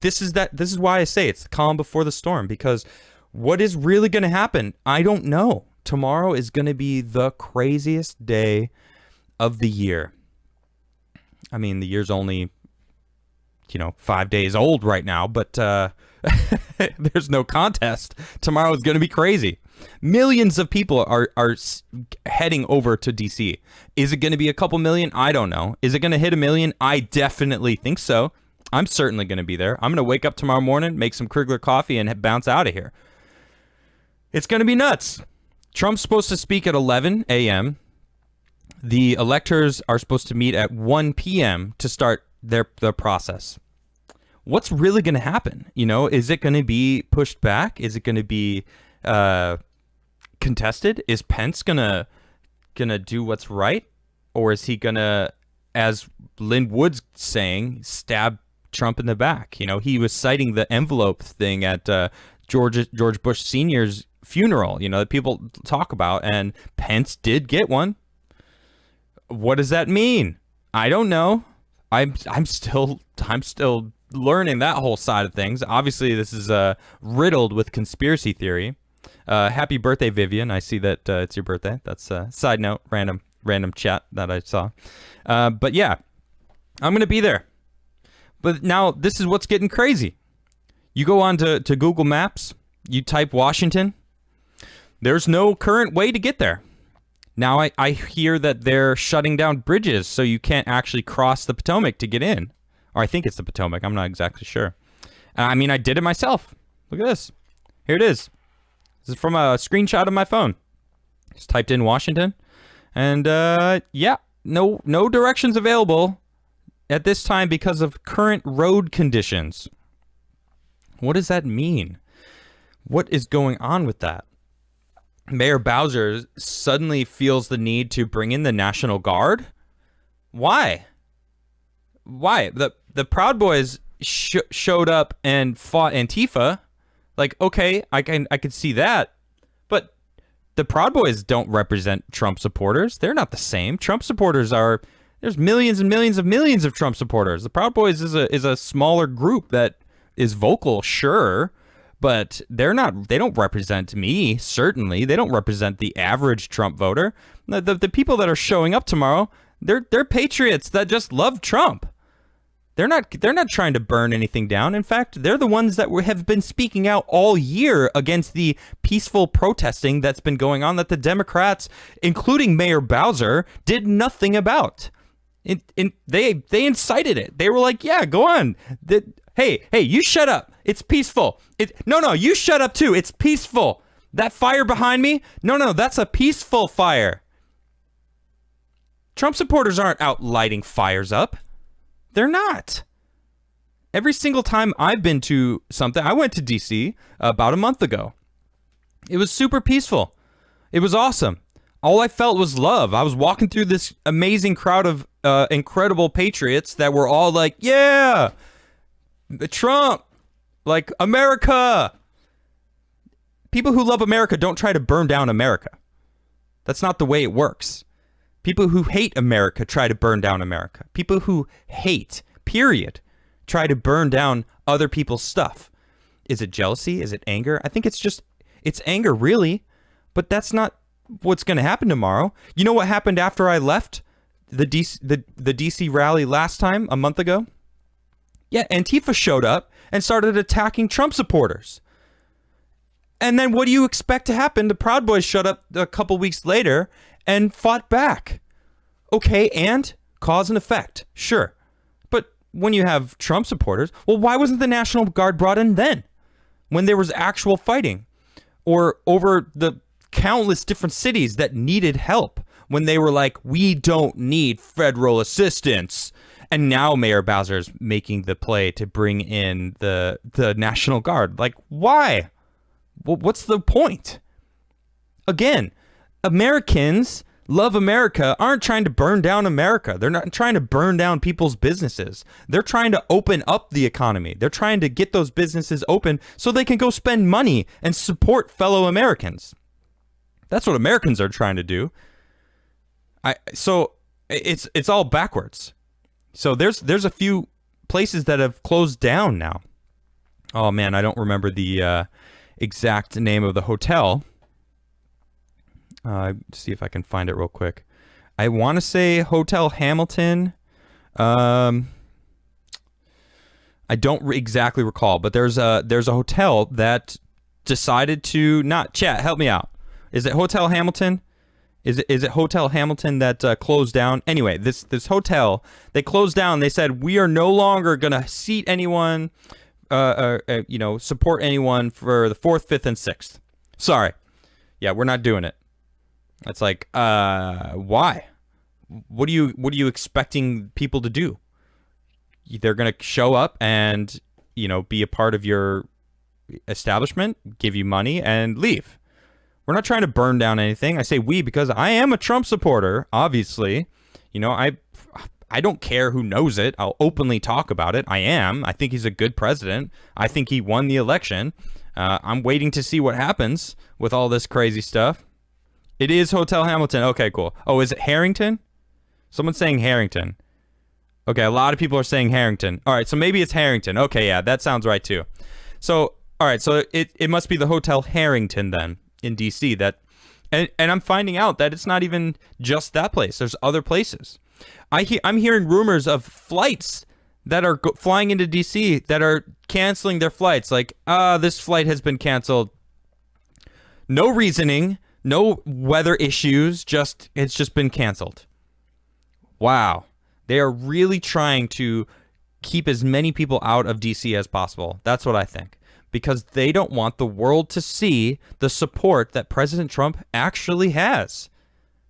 This is why I say it's the calm before the storm, because what is really going to happen, I don't know. Tomorrow is going to be the craziest day of the year. I mean, the year's only, 5 days old right now, but there's no contest. Tomorrow is going to be crazy. Millions of people are heading over to DC. Is it going to be a couple million? I don't know. Is it going to hit a million? I definitely think so. I'm certainly going to be there. I'm going to wake up tomorrow morning, make some Krigler coffee, and bounce out of here. It's going to be nuts. Trump's supposed to speak at 11 a.m. The electors are supposed to meet at 1 p.m. to start their process. What's really going to happen? Is it going to be pushed back? Is it going to be contested? Is Pence gonna do what's right, or is he gonna, as Lynn Wood's saying, stab Trump in the back? He was citing the envelope thing at George Bush Sr.'s funeral. That people talk about, and Pence did get one. What does that mean? I don't know. I'm still learning that whole side of things. Obviously, this is riddled with conspiracy theory. Happy birthday, Vivian. I see that it's your birthday. That's a side note, random chat that I saw. But yeah, I'm going to be there. But now this is what's getting crazy. You go on to Google Maps, you type Washington. There's no current way to get there. Now I hear that they're shutting down bridges so you can't actually cross the Potomac to get in. Or I think it's the Potomac. I'm not exactly sure. I mean, I did it myself. Look at this. Here it is. This is from a screenshot of my phone. Just typed in Washington. And yeah, no directions available at this time because of current road conditions. What does that mean? What is going on with that? Mayor Bowser suddenly feels the need to bring in the National Guard? Why? The Proud Boys showed up and fought Antifa. Like, okay, I could see that. But the Proud Boys don't represent Trump supporters. They're not the same. Trump supporters there's millions and millions of Trump supporters. The Proud Boys is a smaller group that is vocal, sure, but they don't represent me, certainly. They don't represent the average Trump voter. The people that are showing up tomorrow, they're patriots that just love Trump. They're not trying to burn anything down. In fact, they're the ones that have been speaking out all year against the peaceful protesting that's been going on that the Democrats, including Mayor Bowser, did nothing about. They incited it. They were like, yeah, go on. Hey, you shut up. It's peaceful. No, you shut up too. It's peaceful. That fire behind me? No, that's a peaceful fire. Trump supporters aren't out lighting fires up. They're not. Every single time I've been to something, I went to DC about a month ago. It was super peaceful. It was awesome. All I felt was love. I was walking through this amazing crowd of incredible patriots that were all like, yeah, Trump, like America. People who love America don't try to burn down America. That's not the way it works. People who hate America try to burn down America. People who hate, period, try to burn down other people's stuff. Is it jealousy? Is it anger? I think it's anger, really. But that's not what's going to happen tomorrow. You know what happened after I left the DC rally last time, a month ago? Yeah, Antifa showed up and started attacking Trump supporters. And then what do you expect to happen? The Proud Boys showed up a couple weeks later and fought back. Okay, and cause and effect, sure. But when you have Trump supporters, well, why wasn't the National Guard brought in then? When there was actual fighting? Or over the countless different cities that needed help when they were like, we don't need federal assistance. And now Mayor Bowser's making the play to bring in the National Guard. Like, why? Well, what's the point? Again, Americans love America aren't trying to burn down America. They're not trying to burn down people's businesses. They're trying to open up the economy. They're trying to get those businesses open so they can go spend money and support fellow Americans. That's what Americans are trying to do. So it's all backwards. So there's a few places that have closed down now. Oh man, I don't remember the exact name of the hotel. See if I can find it real quick. I want to say Hotel Hamilton. I don't exactly recall, but there's a hotel that decided to not chat. Help me out. Is it Hotel Hamilton? Is it Hotel Hamilton that closed down? Anyway, this hotel, they closed down. They said we are no longer gonna seat anyone, support anyone for the 4th, 5th, and 6th. Sorry, yeah, we're not doing it. It's like, why? What are you expecting people to do? They're gonna show up and be a part of your establishment, give you money, and leave. We're not trying to burn down anything. I say we because I am a Trump supporter, obviously. I don't care who knows it. I'll openly talk about it. I think he's a good president. I think he won the election. I'm waiting to see what happens with all this crazy stuff. It is Hotel Hamilton. Okay, cool. Oh, is it Harrington? Someone's saying Harrington. Okay, a lot of people are saying Harrington. All right, so maybe it's Harrington. Okay, yeah, that sounds right too. So, all right, so it must be the Hotel Harrington then in D.C. And I'm finding out that it's not even just that place. There's other places. I'm hearing rumors of flights that are flying into D.C. that are canceling their flights. Like, this flight has been canceled. No reasoning, no weather issues, it's just been canceled. Wow. They are really trying to keep as many people out of D.C. as possible. That's what I think. Because they don't want the world to see the support that President Trump actually has.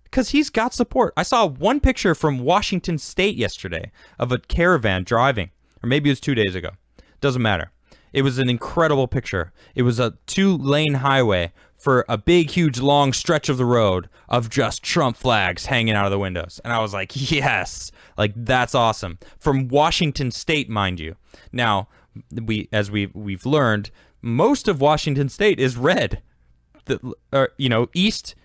Because he's got support. I saw one picture from Washington State yesterday of a caravan driving. Or maybe it was 2 days ago. Doesn't matter. It was an incredible picture. It was a 2-lane highway for a big, huge, long stretch of the road of just Trump flags hanging out of the windows. And I was like, yes, like that's awesome. From Washington State, mind you. Now, we've learned, most of Washington State is red. East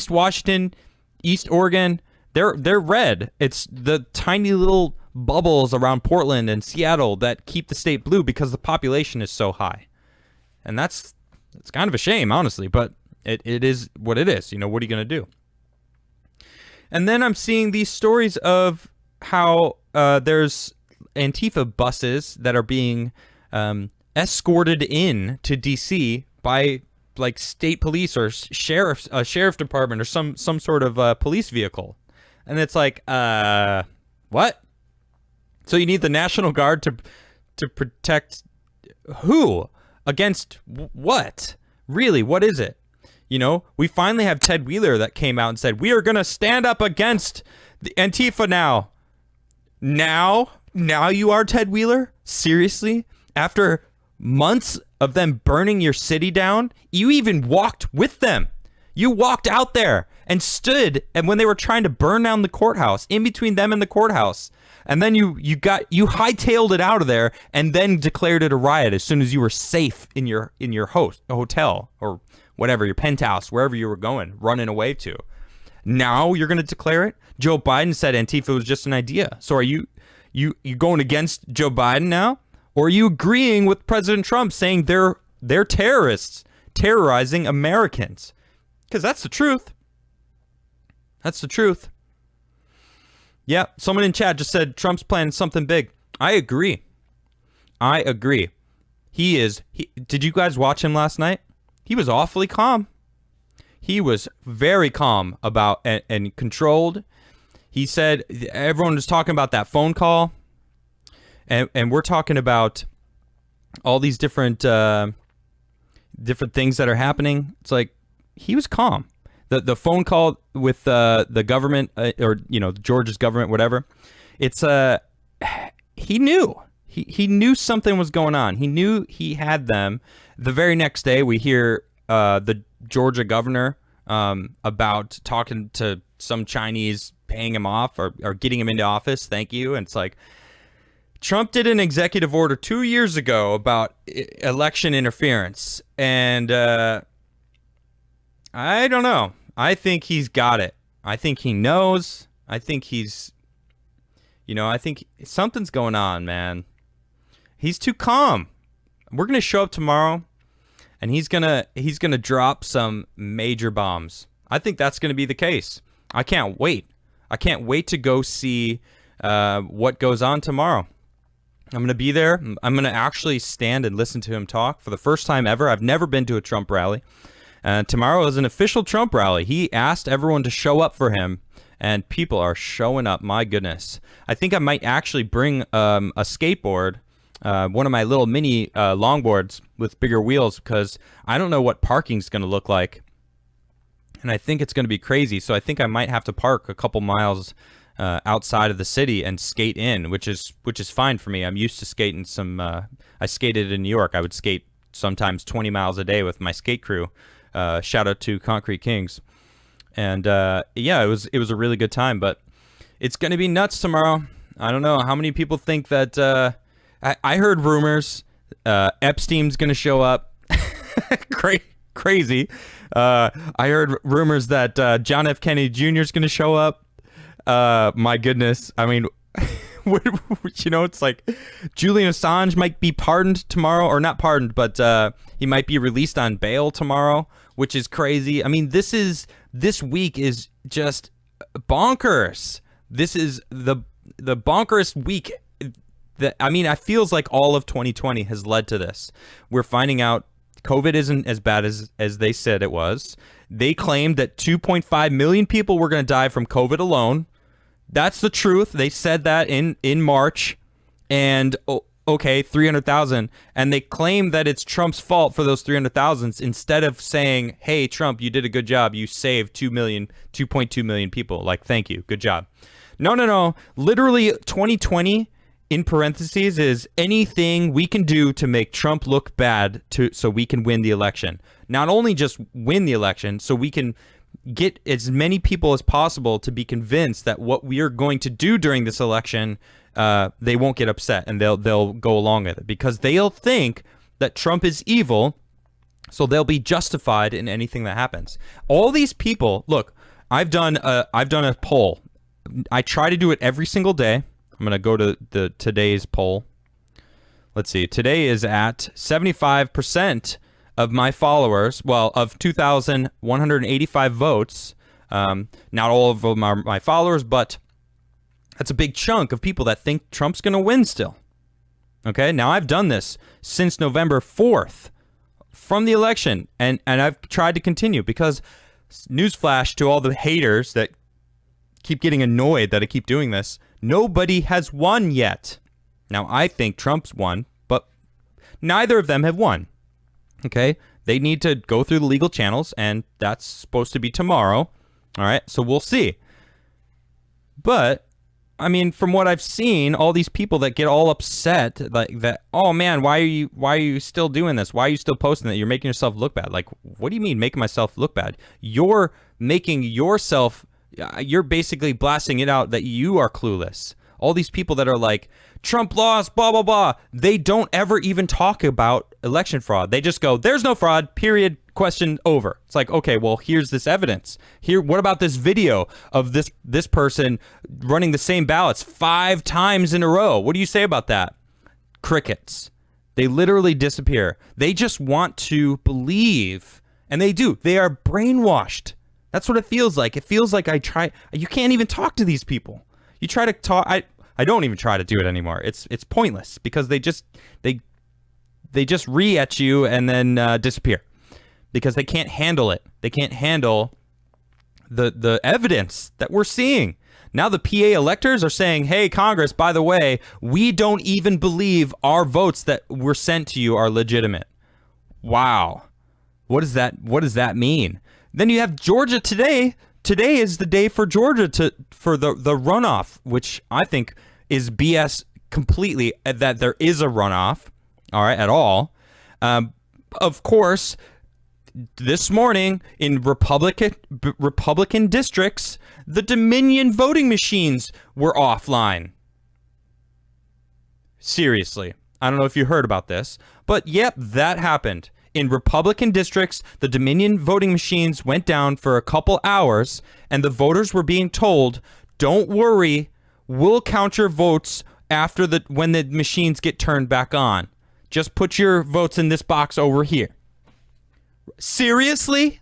Washington, East Oregon, they're red. It's the tiny little bubbles around Portland and Seattle that keep the state blue because the population is so high. And it's kind of a shame, honestly, but it is what it is. What are you going to do? And then I'm seeing these stories of how there's Antifa buses that are being escorted in to DC by like state police or sheriff department or some sort of police vehicle. And it's like, what? So you need the National Guard to protect who? Against what? Really, what is it? We finally have Ted Wheeler that came out and said, we are going to stand up against the Antifa now. Now you are Ted Wheeler? Seriously? After months of them burning your city down, you even walked with them. You walked out there and stood, and when they were trying to burn down the courthouse, in between them and the courthouse, and then you hightailed it out of there, and then declared it a riot as soon as you were safe in your hotel or whatever, your penthouse, wherever you were going, running away to. Now you're going to declare it? Joe Biden said Antifa was just an idea. So are you going against Joe Biden now? Or are you agreeing with President Trump saying they're terrorists terrorizing Americans? Because that's the truth. That's the truth. Yeah, someone in chat just said Trump's planning something big. I agree. Did you guys watch him last night? He was awfully calm. He was very calm about and controlled. He said everyone was talking about that phone call. And we're talking about all these different things that are happening. It's like he was calm. The phone call with the government or Georgia's government, whatever. It's he knew something was going on. He knew he had them. The very next day, we hear the Georgia governor about talking to some Chinese, paying him off or getting him into office. Thank you. And it's like, Trump did an executive order 2 years ago about election interference, and I don't know. I think he's got it. I think he knows. I think he's, I think something's going on, man. He's too calm. We're going to show up tomorrow, and he's gonna drop some major bombs. I think that's going to be the case. I can't wait. I can't wait to go see what goes on tomorrow. I'm going to be there. I'm going to actually stand and listen to him talk for the first time ever. I've never been to a Trump rally. Tomorrow is an official Trump rally. He asked everyone to show up for him, and people are showing up. My goodness. I think I might actually bring a skateboard, one of my little mini longboards with bigger wheels, because I don't know what parking's going to look like. And I think it's going to be crazy. So I think I might have to park a couple miles outside of the city and skate in, which is fine for me. I'm used to skating some. I skated in New York. I would skate sometimes 20 miles a day with my skate crew. Shout out to Concrete Kings. And yeah, it was a really good time. But it's going to be nuts tomorrow. I don't know how many people think that. I heard rumors Epstein's going to show up. Crazy. I heard rumors that John F. Kennedy Jr. is going to show up. My goodness. I mean, it's like Julian Assange might be pardoned tomorrow, or not pardoned, but he might be released on bail tomorrow, which is crazy. I mean, this week is just bonkers. This is the bonkerest week. I feels like all of 2020 has led to this. We're finding out COVID isn't as bad as they said it was. They claimed that 2.5 million people were going to die from COVID alone. That's the truth. They said that in March. And, okay, 300,000. And they claim that it's Trump's fault for those 300,000 instead of saying, hey, Trump, you did a good job. You saved 2.2 million people. Like, thank you. Good job. No. Literally, 2020... in parentheses is anything we can do to make Trump look bad so we can win the election. Not only just win the election, so we can get as many people as possible to be convinced that what we are going to do during this election, they won't get upset and they'll go along with it because they'll think that Trump is evil, so they'll be justified in anything that happens. All these people, look, I've done a poll. I try to do it every single day. I'm going to go to today's poll. Let's see. Today is at 75% of my followers. Well, of 2,185 votes. Not all of them are my followers, but that's a big chunk of people that think Trump's going to win still. Okay? Now, I've done this since November 4th from the election, and I've tried to continue because, newsflash to all the haters that keep getting annoyed that I keep doing this, nobody has won yet. Now, I think Trump's won, but neither of them have won. Okay? They need to go through the legal channels, and that's supposed to be tomorrow. All right? So we'll see. But, I mean, from what I've seen, all these people that get all upset, like that, oh man, why are you still doing this? Why are you still posting that? You're making yourself look bad. Like, what do you mean making myself look bad? You're making yourself... You're basically blasting it out that you are clueless. All these people that are like, Trump lost, blah, blah, blah. They don't ever even talk about election fraud. They just go, there's no fraud, period, question over. It's like, okay, well, here's this evidence. Here, what about this video of this person running the same ballots 5 times in a row? What do you say about that? Crickets. They literally disappear. They just want to believe, and they do. They are brainwashed. That's what it feels like. It feels like you can't even talk to these people. You try to talk. I don't even try to do it anymore. It's pointless because they just re at you and then disappear because they can't handle it. They can't handle the evidence that we're seeing. Now the PA electors are saying, hey, Congress, by the way, we don't even believe our votes that were sent to you are legitimate. Wow. What does that mean? Then you have Georgia today. Today is the day for Georgia for the runoff, which I think is BS completely that there is a runoff, all right, at all. Of course, this morning in Republican districts, the Dominion voting machines were offline. Seriously. I don't know if you heard about this, but yep, that happened. In Republican districts, the Dominion voting machines went down for a couple hours, and the voters were being told, don't worry, we'll count your votes when the machines get turned back on. Just put your votes in this box over here. Seriously?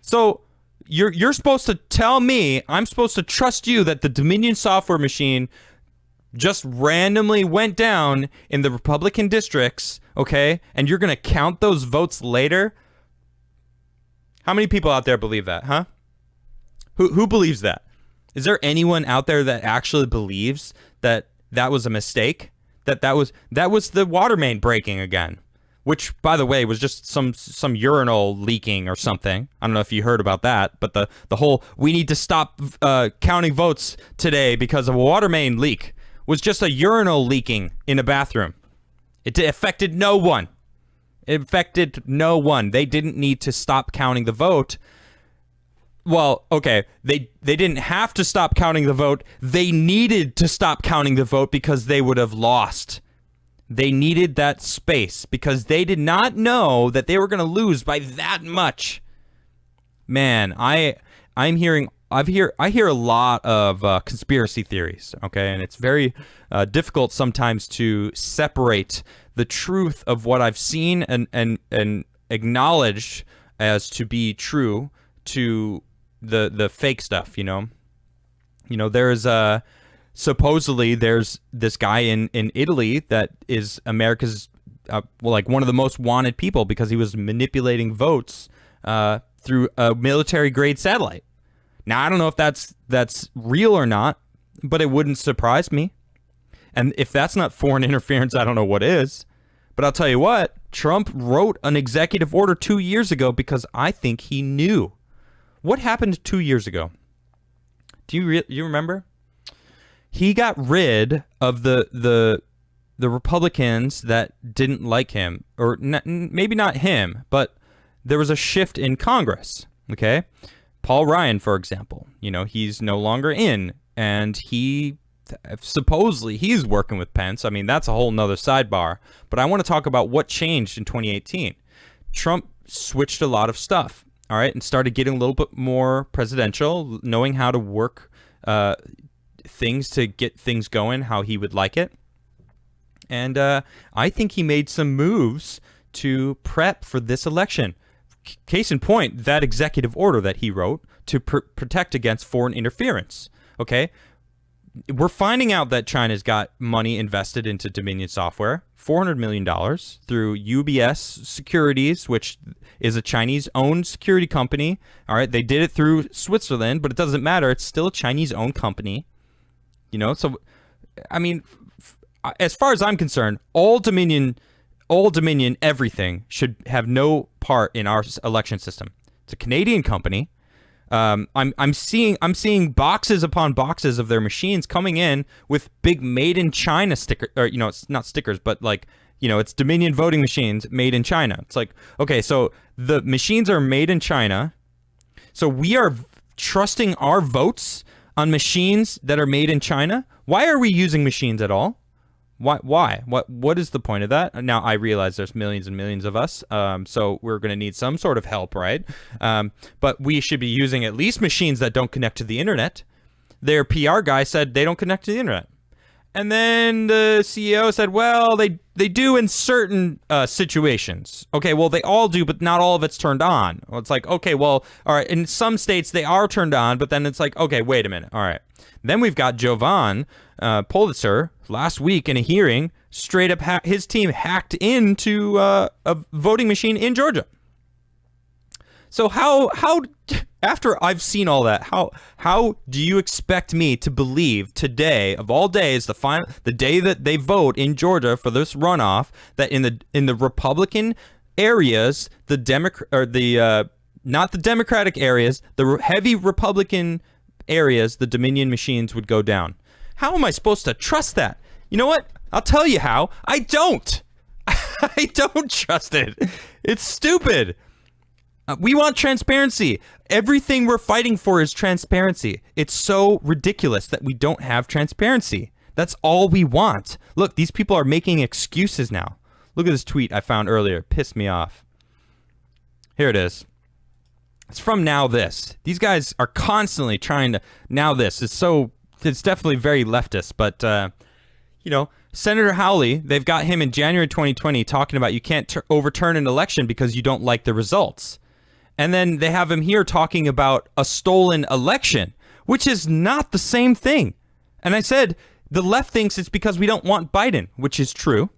So you're supposed to tell me, I'm supposed to trust you that the Dominion software machine just randomly went down in the Republican districts, okay? And you're going to count those votes later? How many people out there believe that, huh? Who believes that? Is there anyone out there that actually believes that that was a mistake? That was the water main breaking again? Which, by the way, was just some urinal leaking or something. I don't know if you heard about that, but the whole we need to stop counting votes today because of a water main leak was just a urinal leaking in a bathroom. It affected no one. It affected no one. They didn't need to stop counting the vote. Well, okay, they didn't have to stop counting the vote. They needed to stop counting the vote because they would have lost. They needed that space because they did not know that they were going to lose by that much. Man, I hear a lot of conspiracy theories, okay? And it's very difficult sometimes to separate the truth of what I've seen and acknowledged as to be true to the fake stuff, you know? You know, there's supposedly there's this guy in Italy that is America's like one of the most wanted people because he was manipulating votes through a military grade satellite. Now I don't know if that's real or not, but it wouldn't surprise me. And if that's not foreign interference, I don't know what is. But I'll tell you what, Trump wrote an executive order 2 years ago because I think he knew. What happened 2 years ago? Do you remember? He got rid of the Republicans that didn't like him, or maybe not him, but there was a shift in Congress. Okay, Paul Ryan, for example, you know, he's no longer in, and supposedly he's working with Pence. I mean, that's a whole nother sidebar. But I want to talk about what changed in 2018. Trump switched a lot of stuff, all right, and started getting a little bit more presidential, knowing how to work things to get things going how he would like it. And I think he made some moves to prep for this election. Case in point, that executive order that he wrote to protect against foreign interference. Okay, we're finding out that China's got money invested into Dominion software, $400 million through UBS Securities, which is a Chinese-owned security company. All right, they did it through Switzerland, but it doesn't matter. It's still a Chinese-owned company. You know, so, I mean, as far as I'm concerned, all Dominion, everything should have no part in our election system. It's a Canadian company. I'm seeing boxes upon boxes of their machines coming in with big made in China sticker, or, you know, it's not stickers, but like, you know, it's Dominion voting machines made in China. It's like, okay, so the machines are made in China. So we are trusting our votes on machines that are made in China. Why are we using machines at all? Why? What is the point of that? Now, I realize there's millions and millions of us, so we're going to need some sort of help, right? But we should be using at least machines that don't connect to the internet. Their PR guy said they don't connect to the internet. And then the CEO said, well, they do in certain situations. Okay, well, they all do, but not all of it's turned on. Well, it's like, okay, well, all right, in some states they are turned on, but then it's like, okay, wait a minute. All right. Then we've got Jovan Pulitzer last week in a hearing, straight up his team hacked into a voting machine in Georgia. So how after I've seen all that, how do you expect me to believe today, of all days, the day that they vote in Georgia for this runoff, that in the Republican areas, not the Democratic areas, the heavy Republican areas, the Dominion machines would go down? How am I supposed to trust that? You know what? I'll tell you how. I don't. I don't trust it. It's stupid. We want transparency. Everything we're fighting for is transparency. It's so ridiculous that we don't have transparency. That's all we want. Look, these people are making excuses now. Look at this tweet I found earlier. It pissed me off. Here it is. It's from Now This. These guys are constantly trying to... Now This. It's definitely very leftist, but... Senator Hawley, they've got him in January 2020 talking about you can't overturn an election because you don't like the results. And then they have him here talking about a stolen election, which is not the same thing. And I said, the left thinks it's because we don't want Biden, which is true.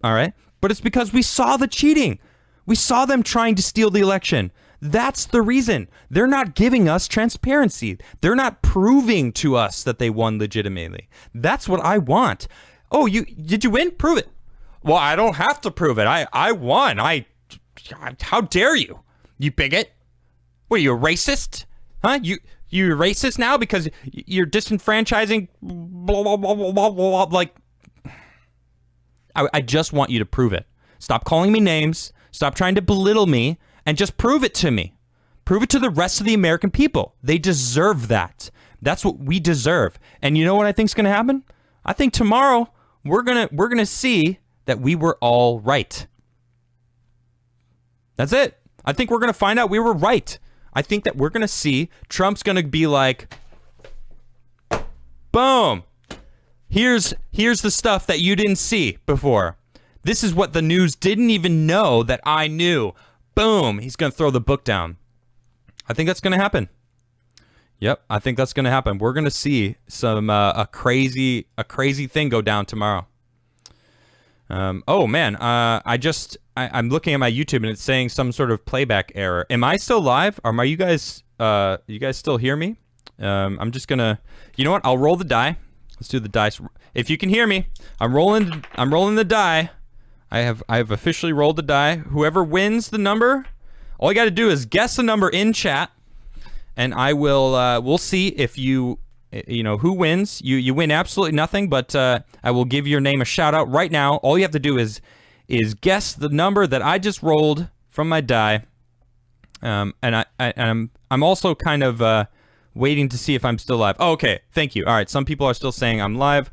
All right. But it's because we saw the cheating. We saw them trying to steal the election. That's the reason. They're not giving us transparency. They're not proving to us that they won legitimately. That's what I want. Oh, did you win? Prove it. Well, I don't have to prove it. I won. How dare you? You bigot. What are you, a racist? Huh? You're racist now because you're disenfranchising blah, blah, blah, blah, blah, blah. Like, I just want you to prove it. Stop calling me names. Stop trying to belittle me and just prove it to me. Prove it to the rest of the American people. They deserve that. That's what we deserve. And you know what I think is going to happen? I think tomorrow we're gonna see that we were all right. That's it. I think we're going to find out we were right. I think that we're going to see Trump's going to be like, boom. Here's the stuff that you didn't see before. This is what the news didn't even know that I knew. Boom. He's going to throw the book down. I think that's going to happen. Yep, I think that's going to happen. We're going to see some a crazy thing go down tomorrow. Oh man, I'm looking at my YouTube and it's saying some sort of playback error. Am I still live? Are you guys still hear me? I'm just gonna, you know what? I'll roll the die. Let's do the dice. If you can hear me, I'm rolling the die. I have officially rolled the die. Whoever wins the number, all you got to do is guess the number in chat, and I will. We'll see if you who wins. You win absolutely nothing, but I will give your name a shout out right now. All you have to do is guess the number that I just rolled from my die. And I'm also kind of waiting to see if I'm still live. Oh, okay, thank you. All right, some people are still saying I'm live.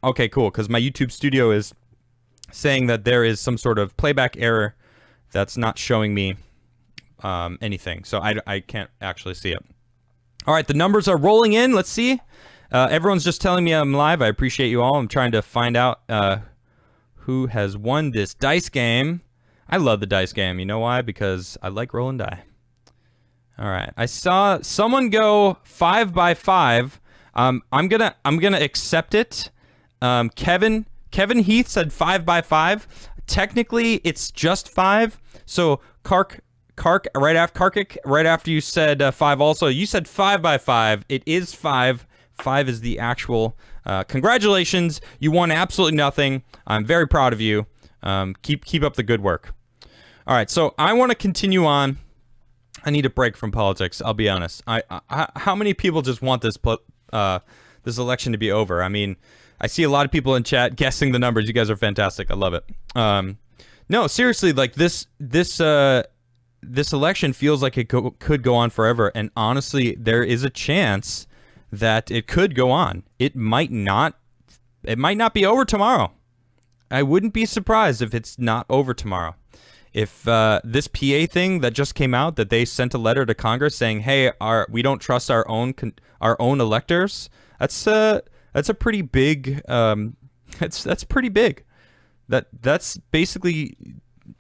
Okay, cool, because my YouTube studio is saying that there is some sort of playback error that's not showing me anything, so I can't actually see it. All right, the numbers are rolling in. Let's see. Everyone's just telling me I'm live. I appreciate you all. I'm trying to find out who has won this dice game. I love the dice game. You know why? Because I like rolling die. All right. I saw someone go 5 by 5. I'm gonna accept it. Kevin Heath said 5 by 5. Technically, it's just 5. So Kark right after you said 5 also, you said 5 by 5. It is 5. 5 is the actual. Congratulations, you won absolutely nothing. I'm very proud of you. Keep up the good work. All right, so I want to continue on. I need a break from politics. I'll be honest. How many people just want this election to be over? I mean, I see a lot of people in chat guessing the numbers. You guys are fantastic. I love it. No, seriously, like this election feels like it could go on forever, and honestly, there is a chance that it could go on. It might not be over tomorrow. I wouldn't be surprised if it's not over tomorrow. If this PA thing that just came out, that they sent a letter to Congress saying, "Hey, we don't trust our own electors." That's a pretty big. That's pretty big. That's basically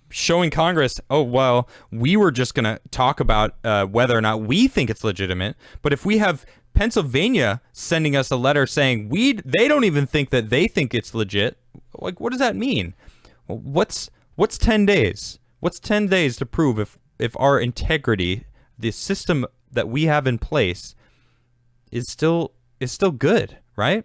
showing Congress, oh, well, we were just going to talk about whether or not we think it's legitimate. But if we have Pennsylvania sending us a letter saying they don't even think that they think it's legit, like, what does that mean? What's 10 days? What's 10 days to prove if our integrity, the system that we have in place, is still good, right?